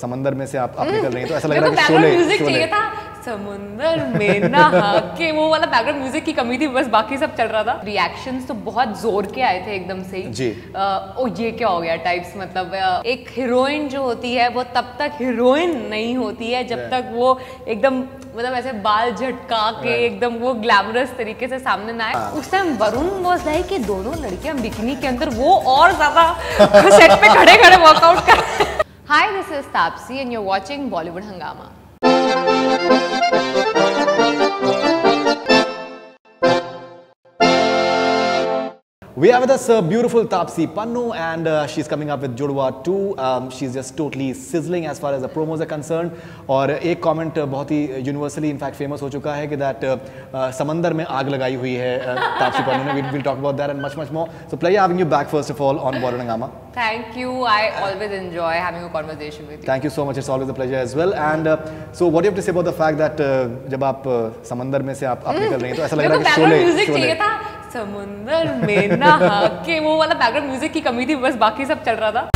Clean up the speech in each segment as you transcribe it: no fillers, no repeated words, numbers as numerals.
समंदर में से आप निकल रही हैं तो ऐसा लग रहा है कि शोले म्यूजिक चाहिए था समुंदर में नहा के, वो वाला बैकग्राउंड म्यूजिक की कमी थी, बस बाकी सब चल रहा था। रिएक्शंस तो बहुत जोर के आए थे एकदम से ही जी। ओ ये क्या हो गया टाइप्स, मतलब एक हीरोइन जो होती है वो तब तक हीरोइन नहीं होती है जब तक वो एकदम मतलब ऐसे बाल झटका के एकदम वो ग्लैमरस तरीके से सामने ना आए। उस टाइम वरुण वाज लाइक कि दोनों लड़कियां बिकिनी के अंदर, वो और ज्यादा सेट पे खड़े खड़े वर्कआउट कर। Hi, this is Taapsee and you are watching Bollywood Hungama. We have with us beautiful Taapsee Pannu, and she's coming up with Judwa 2. She's just totally sizzling as far as the promos are concerned. और एक comment बहुत ही universally in fact famous हो चुका है कि that समंदर में आग लगाई हुई है Taapsee Pannu ने. We'll talk about that and much more. So pleasure having you back first of all on Bollywood Hungama. Thank you. I always enjoy having a conversation with you. Thank you so much. It's always a pleasure as well. And so what do you have to say about the fact that जब आप समंदर में से आप निकल रही हैं तो ऐसा लग रहा है कि शोले म्यूजिक चाहिए था समुंदर में नहा के, वो वाला बैकग्राउंड म्यूजिक की कमी थी, बस बाकी सब चल रहा था।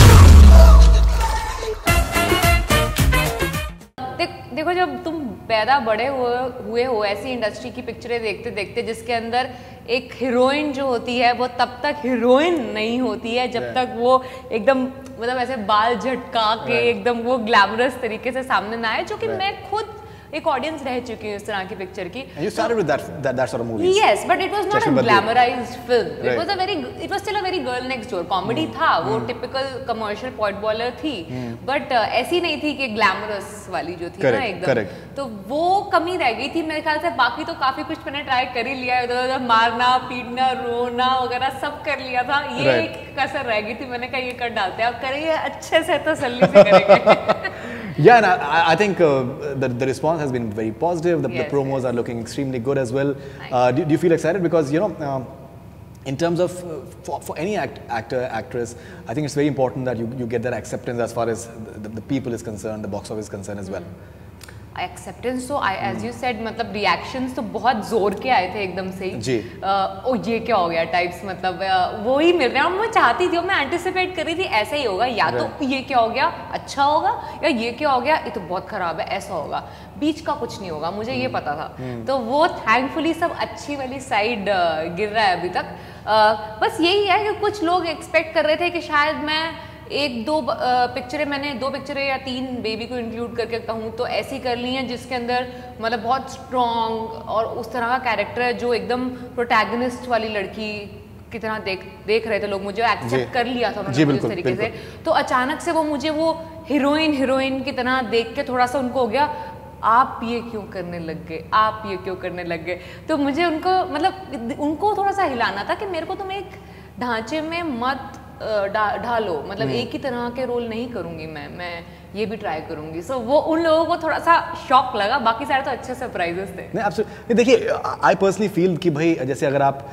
देखो जब तुम पैदा बड़े हुए हो ऐसी इंडस्ट्री की पिक्चरें देखते देखते जिसके अंदर एक हीरोइन जो होती है वो तब तक हीरोइन नहीं होती है जब तक वो एकदम मतलब ऐसे बाल झटका के एकदम वो ग्लैमरस तरीके से सामने ना आए, जो कि मैं खुद एक ऑडियंस रह चुकी हूँ इस तरह की पिक्चर की। And you started with that sort of movies. Yes, but it was not a glamorized film. It was still a very girl next door comedy था, वो typical commercial point baller थी, but ऐसी नहीं थी कि glamorous वाली जो थी ना एकदम, तो वो कमी रह गई थी मेरे ख्याल से। बाकी तो काफी कुछ मैंने ट्राई कर ही लिया, उधर मारना पीटना रोना वगैरह सब कर लिया था, ये एक कसर रह गई थी। मैंने कहा ये कर डालते हैं, अब करेंगे अच्छे से तसल्ली से करेंगे। Yeah, and I think the response has been very positive. The promos are looking extremely good as well. Do you feel excited? Because, you know, in terms of for any actor, actress, I think it's very important that you get that acceptance as far as the people is concerned, the box office is concerned as well. Acceptance तो as you said मतलब reactions तो बहुत जोर के आए थे एकदम से ही। ओ ये क्या हो गया टाइप्स, मतलब वो ही मिल रहे हैं। और मैं चाहती थी, मैं एंटिसिपेट कर रही थी ऐसा ही होगा, या तो ये क्या हो गया अच्छा होगा, या ये क्या हो गया ये तो बहुत खराब है ऐसा होगा, बीच का कुछ नहीं होगा, मुझे ये पता था। तो वो थैंकफुली सब अच्छी वाली साइड गिर रहा है अभी तक। बस यही है कि कुछ लोग एक्सपेक्ट कर रहे थे कि शायद मैं एक दो पिक्चरें, मैंने 2 पिक्चरें या 3 बेबी को इंक्लूड करके कहूँ तो ऐसी कर ली हैं जिसके अंदर मतलब बहुत स्ट्रॉन्ग और उस तरह का कैरेक्टर है जो एकदम प्रोटैगनिस्ट वाली लड़की की तरह देख रहे थे लोग, मुझे एक्सेप्ट कर लिया था उन्होंने इस तरीके से। तो अचानक से वो मुझे वो हीरोइन की तरह देख के थोड़ा सा उनको हो गया, आप ये क्यों करने लग गए, आप ये क्यों करने लग गए। तो मुझे उनको मतलब उनको थोड़ा सा हिलाना था कि मेरे को तुम एक ढांचे में मत ढालो, मतलब एक ही तरह के रोल नहीं करूंगी मैं ये भी ट्राई करूंगी। सो वो उन लोगों को थोड़ा सा शॉक लगा, बाकी सारे तो अच्छे सरप्राइजेस थे। नहीं एब्सोल्युटली, देखिए आई पर्सनली फील कि भाई जैसे अगर आप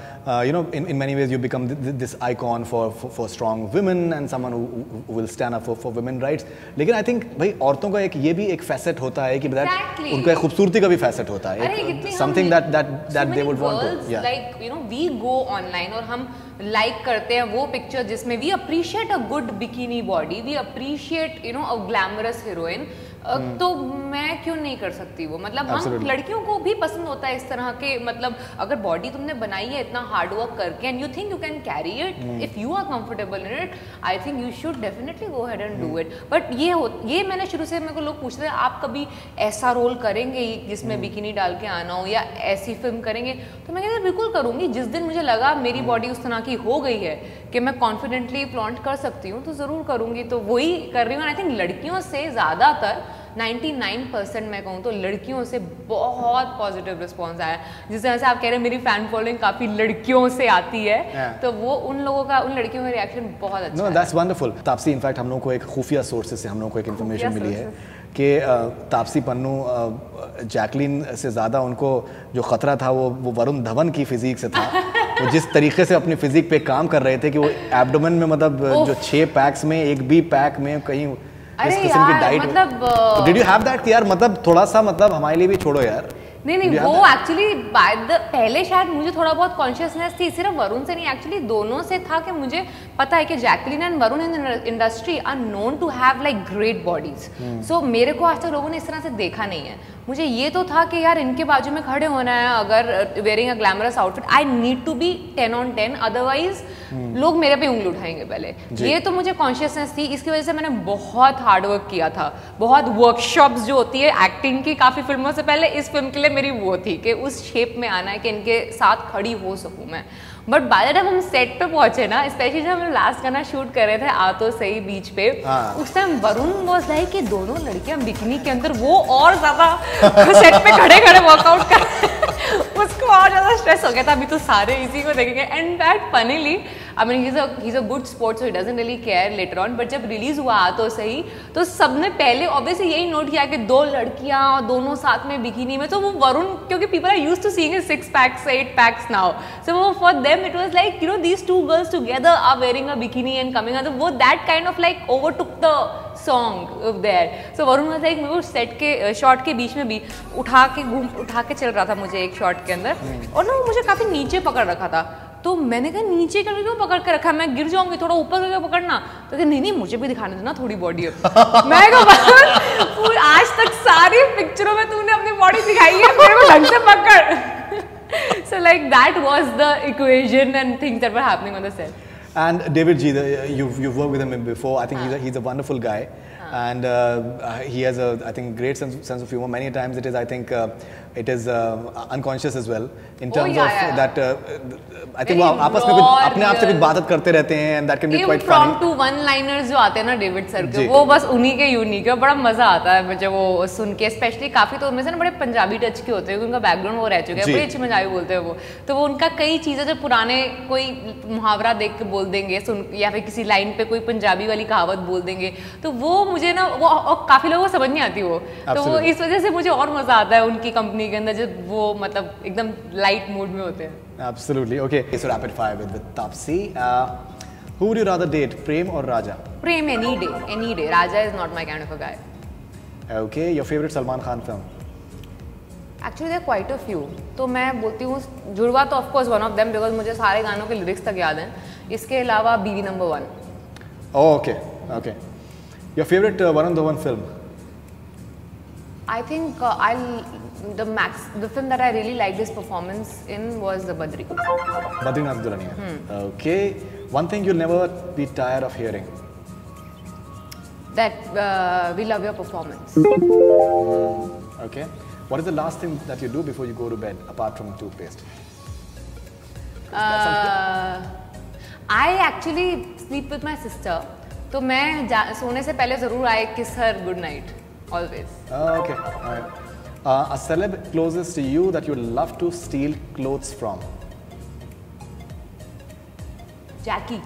you know in many ways you become this icon for strong women and someone who will stand up for women rights, लेकिन आई थिंक भाई औरतों का एक ये भी एक फैसेट होता है कि उनका एक खूबसूरती का भी फैसेट होता है, something that they would want to, like you know we go online और हम लाइक करते हैं वो पिक्चर जिसमें we appreciate a good bikini body, we appreciate you know a glamorous heroine. तो मैं क्यों नहीं कर सकती वो, मतलब हम लड़कियों को भी पसंद होता है इस तरह के, मतलब अगर बॉडी तुमने बनाई है इतना हार्ड वर्क करके and you think you can carry it, if you are comfortable in it, I think you should definitely go ahead and do it. But ये मैंने शुरू से मेरे को लोग पूछते थे आप कभी ऐसा रोल करेंगे जिसमें बिकिनी डाल के आना हो या ऐसी फिल्म करेंगे, तो मैं कहती बिल्कुल करूंगी। जिस दिन मुझे लगा मेरी बॉडी उस तरह की हो गई है कि मैं कॉन्फिडेंटली फ्लॉन्ट कर सकती हूँ तो जरूर करूंगी, तो वही कर रही हूँ। आई थिंक लड़कियों से ज्यादातर 99% मैं कहूँ तो लड़कियों से बहुत पॉजिटिव रिस्पॉन्स आया। जिस तरह से आप कह रहे हैं मेरी फैन फॉलोइंग काफी लड़कियों से आती है, तो वो उन लड़कियों का रिएक्शन बहुत अच्छा है। That's wonderful. तापसी, इनफैक्ट हम लोगों को एक खुफिया सोर्सेज से हम लोगों को एक इन्फॉर्मेशन मिली है कि तापसी पन्नू जैकलीन से ज़्यादा उनको जो खतरा था वो वरुण धवन की फिजिक से था। वो जिस तरीके से अपनी फिजिक पे काम कर रहे थे कि वो एब्डोमेन में मतलब जो 6 पैक्स में एक भी पैक में कहीं इस किस्म की डाइट, मतलब डिड यू हैव दैट कि यार मतलब थोड़ा सा मतलब हमारे लिए भी छोड़ो यार। नहीं वो एक्चुअली पहले शायद मुझे थोड़ा बहुत कॉन्शियसनेस थी, सिर्फ वरुण से नहीं, एक्चुअली दोनों से था कि मुझे पता है कि Jacqueline and Varun in industry are known to have like great bodies. So मेरे को आज तक लोगों ने इस तरह से देखा नहीं है। मुझे ये तो था कि यार इनके बाजू में खड़े होना है, अगर wearing a glamorous outfit I need to be 10 on 10, otherwise लोग मेरे पे उंगली उठाएंगे पहले। ये तो मुझे कॉन्शियसनेस थी, इसकी वजह से मैंने बहुत हार्डवर्क किया था, बहुत वर्कशॉप्स जो होती है एक्टिंग की काफ़ी फिल्मों से पहले, इस फिल्म के लिए मेरी वो थी कि उस शेप में आना है कि इनके साथ खड़ी हो सकूँ मैं। बट बाय द टाइम हम सेट पे पहुंचे ना, स्पेशली जब हम लास्ट गाना शूट कर रहे थे आ तो सही बीच पे, उस टाइम वरुण वाज लाइक कि दोनों लड़कियां बिकिनी के अंदर, वो और ज्यादा सेट पे खड़े खड़े वर्कआउट कर उसको और ज्यादा स्ट्रेस हो गया था, अभी तो सारे इसी को देखेंगे। And that funnily I mean he is a good sport, so he doesn't really care later on. But जब रिलीज हुआ आ तो सही, तो सबने पहले ऑब्वियसली यही नोट किया कि 2 लड़कियां दोनों साथ में बिकिनी में, तो वो वरुण, क्योंकि people are used to seeing 6 packs 8 packs now, so वो for them it was like you know these 2 girls together are wearing a bikini and coming out, वो that kind of like overtook the song there. So Varun was like, वो set के shot के बीच में भी उठा के चल रहा था मुझे एक शॉट के अंदर, और ना मुझे काफी नीचे पकड़ रखा था। तो मैंने कहा नीचे करके क्यों पकड़ के रखा, मैं गिर जाऊंगी, थोड़ा ऊपर करके पकड़ना। तो कहते नहीं मुझे भी दिखाने देना थोड़ी बॉडी अब। मैं कहा आज तक सारी पिक्चरों में तूने अपनी बॉडी दिखाई है, मेरे को ढंग से पकड़। So like that was the equation and things that were happening on the set. And David G, you've worked with him before. I think he's a wonderful guy, and he has a great sense of humor. Many times it is unconscious as well in terms of that. I think वो आपस में अपने आप से कुछ बात करते रहते हैं, and that can be quite funny. Impromptu one-liners जो आते हैं ना डेविड सर के, वो बस उन्हीं के यूनिक है, बड़ा मजा आता है मुझे वो सुन के। स्पेशली काफी तो उनमें से ना बड़े पंजाबी टच के होते हैं, उनका बैकग्राउंड वो रह चुका है, बड़ी अच्छी पंजाबी बोलते हैं वो, तो वो उनका कई चीजें जो पुराने कोई मुहावरा देख के बोल देंगे या फिर किसी लाइन पे कोई पंजाबी वाली कहावत बोल देंगे, तो वो मुझे ना वो काफी लोगों को समझ नहीं आती वो, तो वो इस वजह से मुझे और मजा आता है उनकी कंपनी के अंदर जब वो मतलब एकदम लाइट मूड में होते हैं। Absolutely. Okay, so rapid fire with Taapsee. Who would you rather date, Prem or Raja? Prem any day, any day. Raja is not my kind of a guy. Okay, your favorite Salman Khan film? Actually there are quite a few. तो मैं बोलती हूँ जुड़वा तो of course one of them because मुझे सारे गानों के lyrics तक याद हैं। इसके अलावा बीवी number 1. Oh, okay, okay. Your favorite Varun Dhawan film? I think the film that I really liked his performance in was the Badrinath Dulhania. Okay. One thing you'll never be tired of hearing? That we love your performance. Okay. What is the last thing that you do before you go to bed apart from toothpaste? I actually sleep with my sister. तो मैं सोने से पहले जरूर I kiss her good night. Always. Okay. All right. A celeb closest to you that you would love to steal clothes from? Jackie.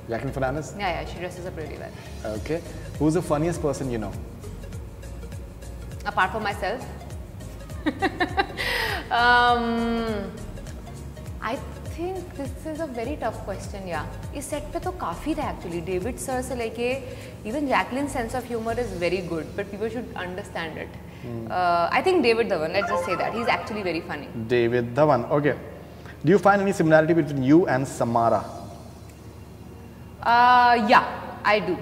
Jacqueline Fernandez? Yeah, she dresses up really well. Okay. Who's the funniest person you know? Apart from myself? I think this is a very tough question, yeah. इस set पे तो काफ़ी थे actually. David sir से लेके even Jacqueline's sense of humor is very good, but people should understand it. I think David Dhawan, let's just say that. He's actually very funny. David Dhawan, okay. Do you find any similarity between you and Samara? Yeah, I do.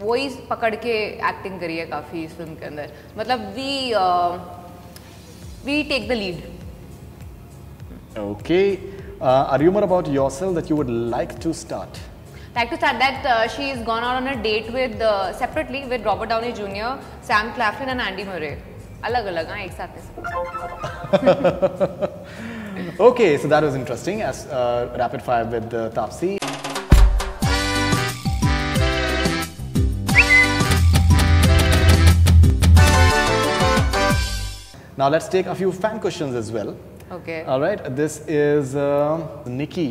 वो ही पकड़ के acting करी है काफ़ी इस film के अंदर. मतलब we take the lead. Okay. A rumor about yourself that you would like to start? Like to start that she's gone out on a date with separately with Robert Downey Jr., Sam Claflin and Andy Murray. अलग-अलग हाँ एक साथ नहीं. Okay, so that was interesting. As rapid fire with Taapsee. Now let's take a few fan questions as well. Okay. All right. This is Nikki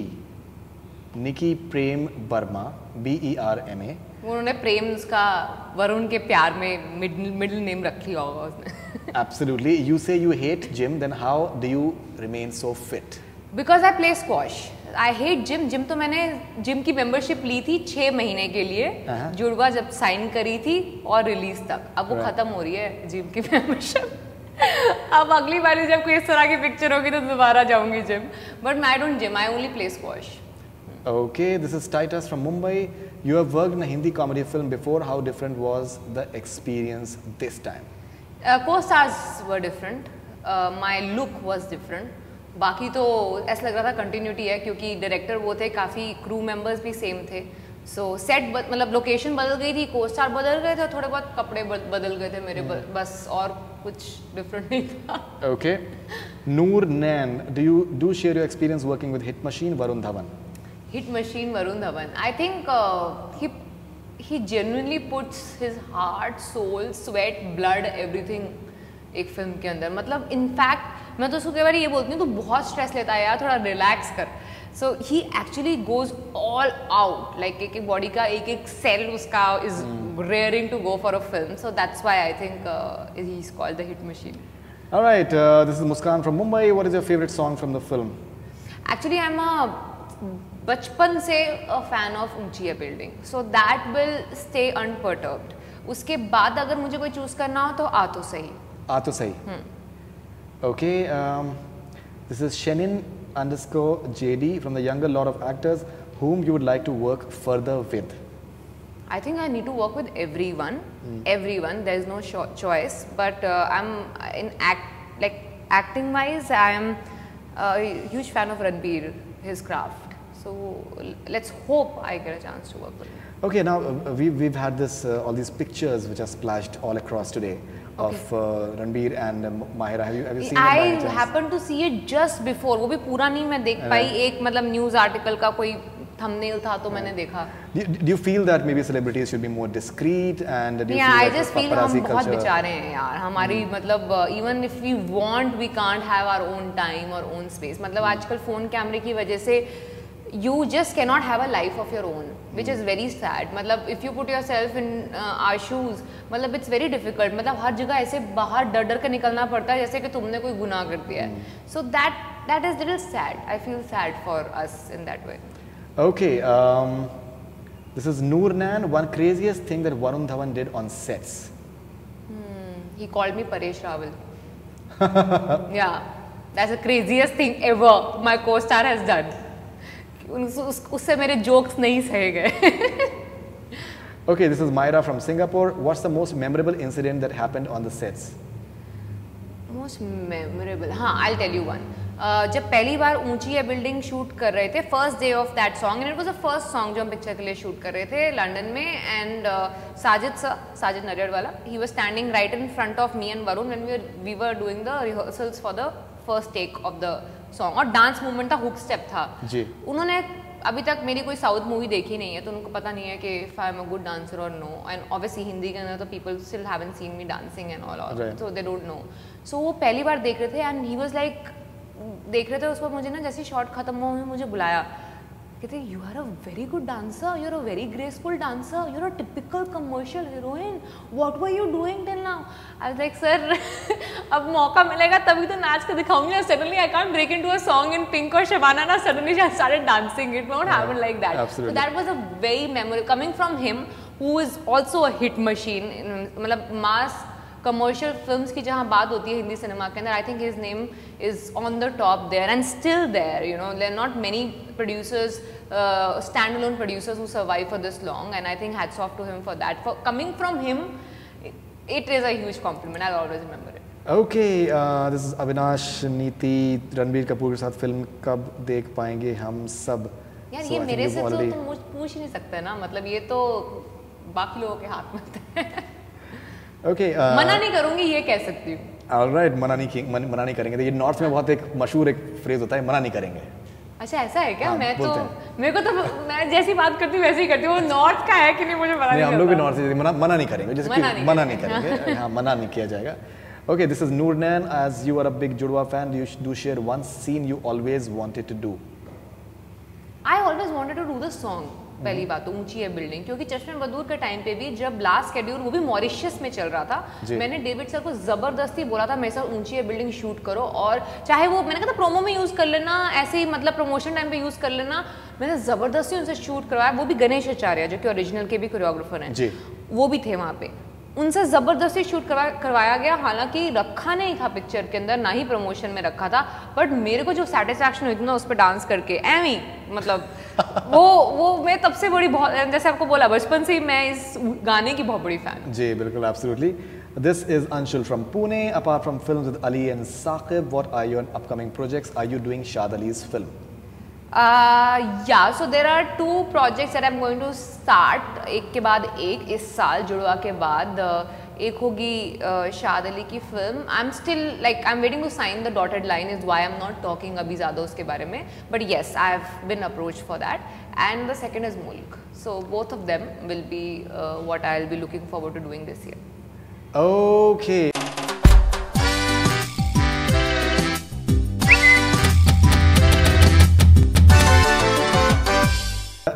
Prem Barma, BERMA. उन्होंने प्रेम उसका वरुण के प्यार में मिडिल नेम रख लिया होगा उसने. Absolutely. You say you hate gym, then how do you remain so fit? Because I play squash. I hate gym. Gym तो मैंने जिम की मेंबरशिप ली थी 6 महीने के लिए. जुड़वा जब साइन करी थी और रिलीज तक. अब वो खत्म हो रही है जिम की मेंबरशिप. अब अगली बार जब कोई इस तरह की पिक्चर होगी तो दोबारा जाऊंगी gym, but I don't gym, I only play squash. Okay, this is Titus from Mumbai. You have worked in a Hindi comedy film before. How different was the experience this time? Co-stars were different. My look was different. बाकी तो ऐसा लग रहा था continuity है, क्योंकि director वो थे, काफ़ी क्रू मेंबर्स भी सेम थे. सो सेट मतलब लोकेशन बदल गई थी, को-स्टार बदल गए थे, थोड़े बहुत कपड़े बदल गए थे मेरे, बस और कुछ डिफरेंट नहीं था. Okay. Noor Nain, do share your experience working with Hit Machine Varun Dhawan? Hit Machine Varun Dhawan. I think he genuinely puts his heart, soul, sweat, blood, everything एक फिल्म के अंदर. मतलब इनफैक्ट मैं तो उसको कई बार ये बोलती हूँ तो बहुत स्ट्रेस लेता है यार, थोड़ा रिलैक्स कर. So he actually goes all out, like एक एक बॉडी का एक एक सेल उसका is raring to go for a film. So that's why I think he is called the hit machine. Alright, this is Muskan from Mumbai. What is your favorite song from the film? Actually, I'm a बचपन से a fan of ऊंची है building, so that will stay unperturbed. उसके बाद अगर मुझे कोई choose करना हो तो आ तो सही. आ तो सही. Okay, this is Shenin_JD from the younger lot of actors whom you would like to work further with. I think I need to work with everyone. Everyone. There is no choice. But I'm in acting wise, I am a huge fan of Ranbir, his craft. So let's hope I get a chance to work with him. Okay, now we've had this all these pictures which are splashed all across today of Ranbir and Mahira. Have you seen them by any chance? I happened to see it just before. वो भी पूरा नहीं मैं देख पाई. एक मतलब news article का कोई thumbnail था तो मैंने देखा. Do you feel that maybe celebrities should be more discreet and do you yeah, feel I just feel हम बहुत बेचारे हैं यार. हमारी मतलब even if we want, we can't have our own time or own space. मतलब आजकल phone कैमरे की वजह से you just cannot have a life of your own, which is very sad. मतलब if you put yourself in our shoes, मतलब it's very difficult. मतलब हर जगह ऐसे बाहर डर डर के निकलना पड़ता है जैसे कि तुमने कोई गुनाह कर दिया है. So that is little sad. I feel sad for us in that way. Okay, this is Noor Nain. One craziest thing that Varun Dhawan did on sets. He called me Paresh Rawal. Yeah, that's the craziest thing ever my co-star has done. उससे मेरे jokes नहीं सहे गए. Okay, this is Myra from Singapore. What's the most memorable incident that happened on the sets? Most memorable, हाँ, I'll tell you one. जब पहली बार ऊंची है बिल्डिंग शूट कर रहे थे, first day of that song, and it was the first song जो हम पिक्चर के लिए शूट कर रहे थे लंदन में, एंड साजिद नडियाड वाला, he was standing right in front of me and Varun when we were doing the rehearsals for the first take of the song. और डांस मूवमेंट था, हुक स्टेप था जी. उन्होंने अभी तक मेरी कोई साउथ मूवी देखी नहीं है तो उनको पता नहीं है कि if I am a good dancer और नो. एंड ऑब्वियसली हिंदी के अंदर तो people still haven't seen me dancing and all, so they don't know. So वो पहली बार देख रहे थे एंड ही वाज लाइक देख रहे थे. उस पर मुझे ना जैसे शॉट खत्म हुआ मुझे बुलाया, कहते you are a very good dancer, you are a very graceful dancer, you are a typical commercial heroine, what were you doing till now. I was like sir अब मौका मिलेगा तभी तो नाच के दिखाऊंगी. Suddenly I can't break into a song in Pink और शबाना ना suddenly I started dancing. It won't happen like that. So that was a very memorable coming from him who is also a hit machine. मतलब मास commercial films की जहाँ बात होती है Hindi cinema के अंदर, I think his name is on the top there and still there. You know there are not many producers, standalone producers who survive for this long, and I think hats off to him for that. For coming from him, it is a huge compliment. I'll always remember it. Okay, this is Avinash नीति. रणबीर कपूर के साथ film कब देख पाएंगे हम सब? यार ये मेरे से तो तुम पूछ ही नहीं सकते ना, मतलब ये तो बाकी लोगों के हाथ में होता है. Okay, मना नहीं करूंगी ये कह सकती हूँ. Alright, मना नहीं करेंगे. ये नॉर्थ में बहुत एक मशहूर एक फ्रेज होता है, मना नहीं करेंगे. अच्छा ऐसा है क्या? हाँ, मैं तो मेरे को तो मैं जैसी बात करती हूँ वैसे ही करती हूँ. वो नॉर्थ का है कि नहीं मुझे पता नहीं. हम लोग भी नॉर्थ से मना नहीं करेंगे, जैसे कि मना नहीं करेंगे. हाँ, मना नहीं किया जाएगा. Okay, this is Noor Nain. As you are a big Judwa fan, you do share one scene you always wanted to do. I always wanted to do the song. पहली बात तो ऊंची है बिल्डिंग, क्योंकि चश्मे बदूर के टाइम पे भी जब लास्ट शेड्यूल वो भी मॉरिशस में चल रहा था, मैंने डेविड सर को जबरदस्ती बोला था मेरे साथ ऊंची है बिल्डिंग शूट करो, और चाहे वो मैंने कहा था प्रोमो में यूज कर लेना, ऐसे ही मतलब प्रमोशन टाइम पे यूज कर लेना. मैंने जबरदस्ती उनसे शूट करवाया. वो भी गणेश आचार्य जो कि ओरिजिनल के भी कोरियोग्राफर हैं, वो भी थे वहाँ पे. उनसे ज़बरदस्ती शूट करवाया गया, हालांकि रखा नहीं था पिक्चर के अंदर, ना ही प्रमोशन में रखा था, बट मेरे को जो सेटिस्फैक्शन हुई थी ना उस पर डांस करके एवी, मतलब वो मैं तब से बड़ी बहुत, जैसे आपको बोला बचपन से ही मैं इस गाने की बहुत बड़ी फैन। जी बिल्कुल, absolutely. This is Anshul from Pune. Apart from films with Ali and Saqib, what are your upcoming projects? Are you doing Shad Ali's film? Yeah, so there are 2 projects that I'm going to start, एक के बाद एक इस साल, जुड़वा के बाद एक होगी शाद अली की film. I am still like I am waiting to sign the dotted line, is why I am not talking अभी ज़्यादा उसके बारे में, but yes I have been approach for that, and the second is Mulk. So both of them will be what I will be looking forward to doing this year. Okay.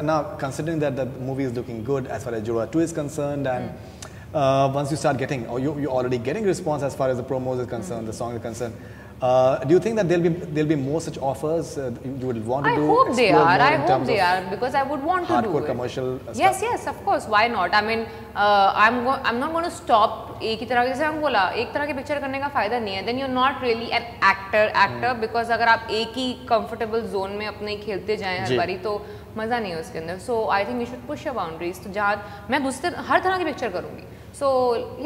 Now, considering that the movie is looking good as far as Jodwa 2 is concerned, and once you start getting, or you're already getting response as far as the promos is concerned, the song is concerned, do you think that there'll be more such offers you would want to do? I hope they are. I hope they are, because I would want to do it. Hardcore commercial stuff. Yes, of course. Why not? I mean, I'm not going to stop. एक ही तरह, जैसे हम बोला, एक तरह की picture करने का फायदा नहीं है. Then you're not really an actor, because अगर आप एक ही comfortable zone में अपने खेलते जाएं हर बारी, तो मजा नहीं है उसके अंदर. So I think you should push your boundaries. तो जहाँ मैं दूसरे हर तरह की पिक्चर करूँगी. So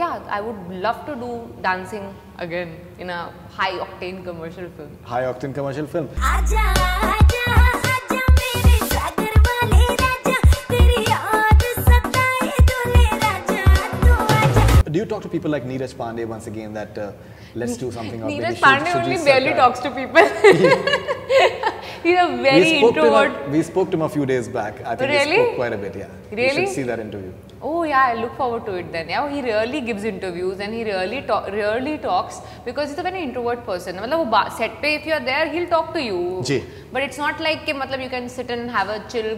yeah, I would love to do dancing again in a high octane commercial film. High octane commercial film. आजा आजा आजा मेरे सागर वाले राजा, तेरी याद सताए दूल्हे राजा, तू आजा. Do you talk to people like Neeraj Pandey once again that let's do something? Neeraj Pandey only barely talks to people. He's a very introvert. We spoke to him a few days back. I think Really? we spoke quite a bit. Yeah. Really? You should see that interview. Oh yeah, I look forward to it then. Yeah, he really gives interviews and he really talks, because he's a very introvert person. मतलब वो set पे if you are there, he'll talk to you. Ji. But it's not like कि मतलब you can sit and have a chill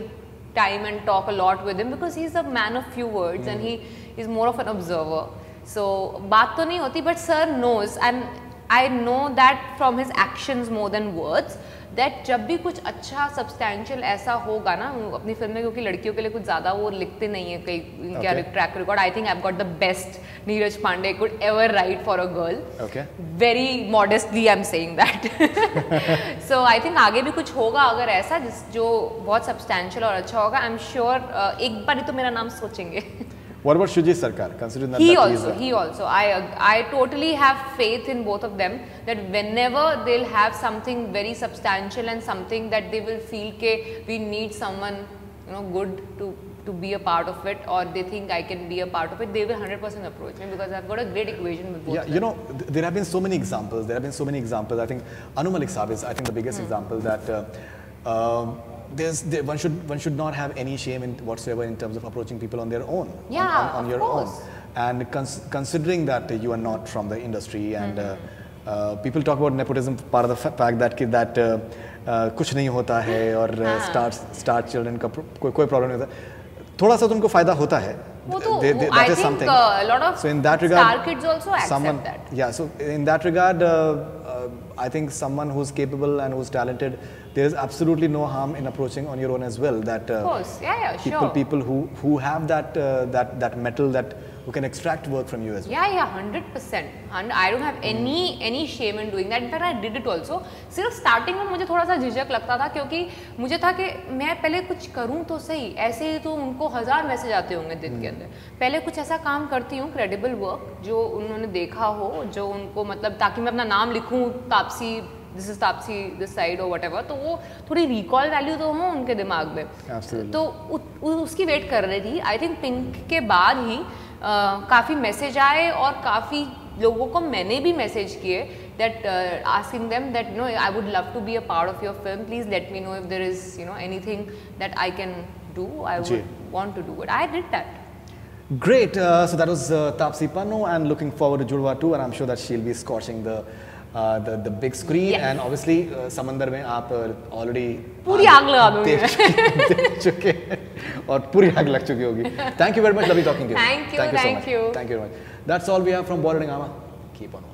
time and talk a lot with him, because he's a man of few words and he is more of an observer. So बात तो नहीं होती, but sir knows, and I know that from his actions more than words, that जब भी कुछ अच्छा substantial ऐसा होगा ना अपनी फिल्म में, क्योंकि लड़कियों के लिए कुछ ज़्यादा वो लिखते नहीं है कई इनका track record, I think I have got the best Neeraj Pandey could ever write for a girl. Very modestly I am saying that. So I think आगे भी कुछ होगा अगर ऐसा जो बहुत सब्सटैंशियल और अच्छा होगा. आई एम श्योर एक बार ही तो मेरा नाम सोचेंगे. What about Shujit Sarkar? Considering that he also. I totally have faith in both of them, that whenever they'll have something very substantial and something that they will feel ke we need someone, you know, good to be a part of it, or they think I can be a part of it, they will 100% approach me, because I've got a great equation with both. Yeah, you know, there have been so many examples. I think Anu Malik Saab is, I think, the biggest example that. One should not have any shame in whatsoever in terms of approaching people on their own. Yeah, on your own. And considering that you are not from the industry, and people talk about nepotism, part of the fact that कुछ नहीं होता है, और star children का कोई problem नहीं होता. थोड़ा सा तुमको फायदा होता है. I think a lot of star kids also accept that. Yeah, so in that regard, I think someone who's capable and who's talented, there is absolutely no harm in approaching on your own as well. That of course, sure. People who have that metal, that who can extract work from you as well. Yeah, 100%. And I don't have any shame in doing that. In fact, I did it also. सिर्फ starting में मुझे थोड़ा सा झिझक लगता था, क्योंकि मुझे था कि मैं पहले कुछ करूं तो सही, ऐसे ही तो उनको 1000 मैसेज आते होंगे दिन के अंदर. पहले कुछ ऐसा काम करती हूँ, क्रेडिबल वर्क जो उन्होंने देखा हो, जो उनको मतलब, ताकि मैं अपना नाम लिखूँ Taapsee, this is Taapsee this side और whatever, तो वो थोड़ी रिकॉल वैल्यू तो हो उनके दिमाग में. तो उसकी वेट कर रही थी. आई थिंक पिंक के बाद ही काफ़ी मैसेज आए, और काफ़ी लोगों को मैंने भी मैसेज किए, that asking them that, you know, I would love to be a part of your film, please let me know if there is, you know, anything that I can do. I would want to do it. I did that. Great. So that was Taapsee Pannu, and looking forward to Judwa 2, and I'm sure that she'll be scorching the big screen. Yes. And obviously समंदर में आप already पूरी आग लगा दूंगी देख चुके और पूरी आग लग चुकी होगी. Thank you very much. Lovely talking to you. Thank you so much. Thank you very much. That's all we have from Bollywood Hungama. Keep on.